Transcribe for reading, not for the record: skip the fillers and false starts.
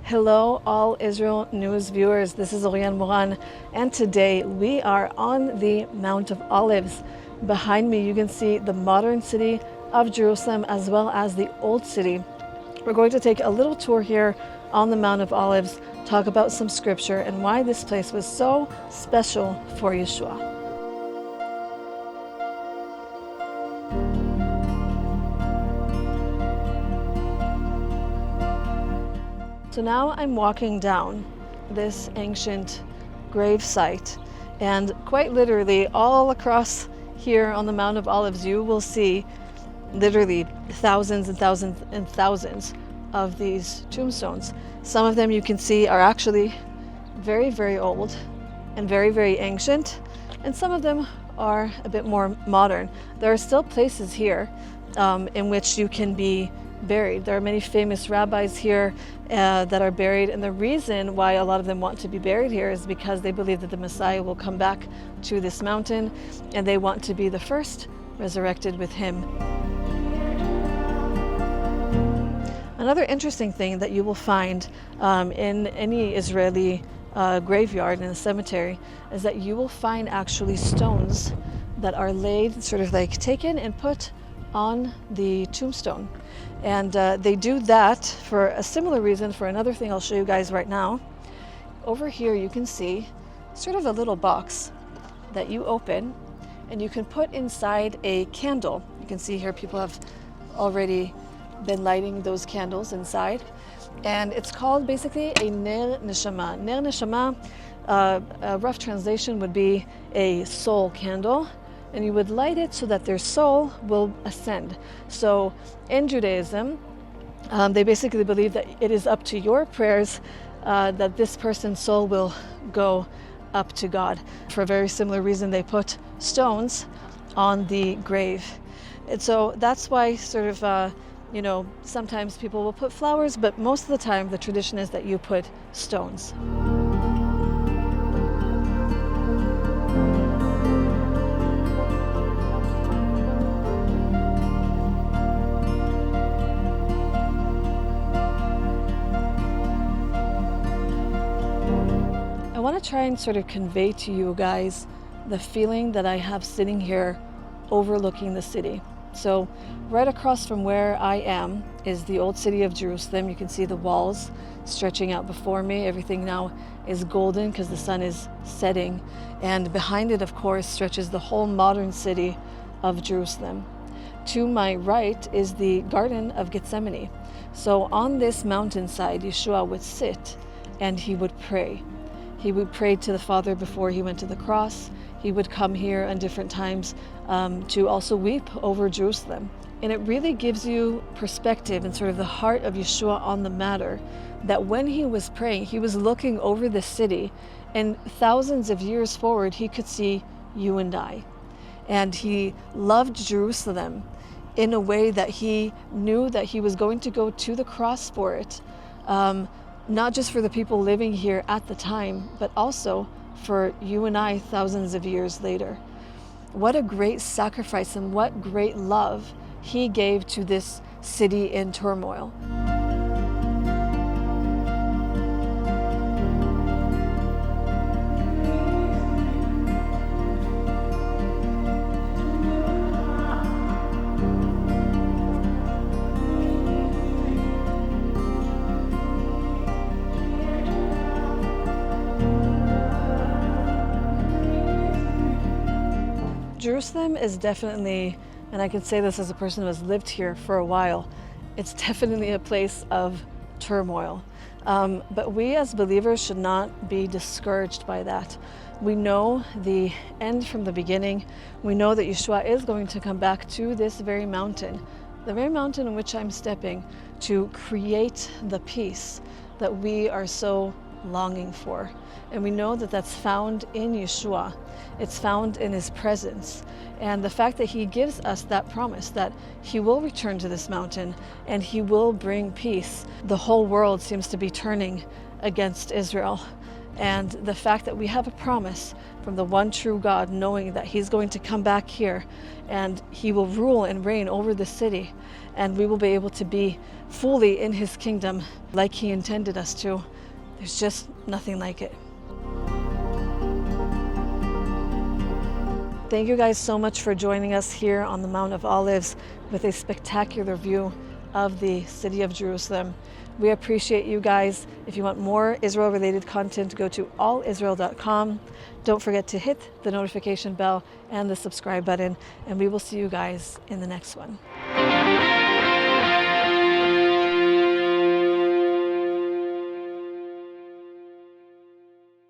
Hello, all Israel News viewers. This is Oriel Moran, and today we are on the Mount of Olives. Behind me, you can see the modern city of Jerusalem as well as the old city. We're going to take a little tour here on the Mount of Olives, talk about some scripture and why this place was so special for Yeshua. So now I'm walking down this ancient grave site, and quite literally all across here on the Mount of Olives you will see literally thousands and thousands and thousands of these tombstones. Some of them you can see are actually very, very old and very, very ancient, and some of them are a bit more modern. There are still places here in which you can be buried. There are many famous rabbis here that are buried, and the reason why a lot of them want to be buried here is because they believe that the Messiah will come back to this mountain and they want to be the first resurrected with him. Another interesting thing that you will find in any Israeli graveyard in a cemetery is that you will find actually stones that are laid, sort of like taken and put on the tombstone. And they do that for a similar reason for another thing I'll show you guys right now. Over here you can see sort of a little box that you open and you can put inside a candle. You can see here people have already been lighting those candles inside, and it's called basically a ner neshama. Ner neshama, a rough translation would be a soul candle, and you would light it so that their soul will ascend. So in Judaism, they basically believe that it is up to your prayers that this person's soul will go up to God. For a very similar reason, they put stones on the grave. And so that's why sort of, sometimes people will put flowers, but most of the time the tradition is that you put stones. I want to try and sort of convey to you guys the feeling that I have sitting here overlooking the city. So right across from where I am is the old city of Jerusalem. You can see the walls stretching out before me. Everything now is golden because the sun is setting. And behind it, of course, stretches the whole modern city of Jerusalem. To my right is the Garden of Gethsemane. So on this mountainside, Yeshua would sit and he would pray. He would pray to the Father before he went to the cross. He would come here on different times to also weep over Jerusalem. And it really gives you perspective and sort of the heart of Yeshua on the matter, that when he was praying, he was looking over the city, and thousands of years forward, he could see you and I. And he loved Jerusalem in a way that he knew that he was going to go to the cross for it. Not just for the people living here at the time, but also for you and I thousands of years later. What a great sacrifice and what great love he gave to this city in turmoil. Jerusalem is definitely, and I can say this as a person who has lived here for a while, it's definitely a place of turmoil. But we as believers should not be discouraged by that. We know the end from the beginning. We know that Yeshua is going to come back to this very mountain, the very mountain in which I'm stepping, to create the peace that we are so longing for. And we know that that's found in Yeshua. It's found in his presence. And the fact that he gives us that promise that he will return to this mountain and he will bring peace. The whole world seems to be turning against Israel. And the fact that we have a promise from the one true God, knowing that he's going to come back here and he will rule and reign over the city, and we will be able to be fully in his kingdom like he intended us to. There's just nothing like it. Thank you guys so much for joining us here on the Mount of Olives with a spectacular view of the city of Jerusalem. We appreciate you guys. If you want more Israel-related content, go to allisrael.com. Don't forget to hit the notification bell and the subscribe button, and we will see you guys in the next one.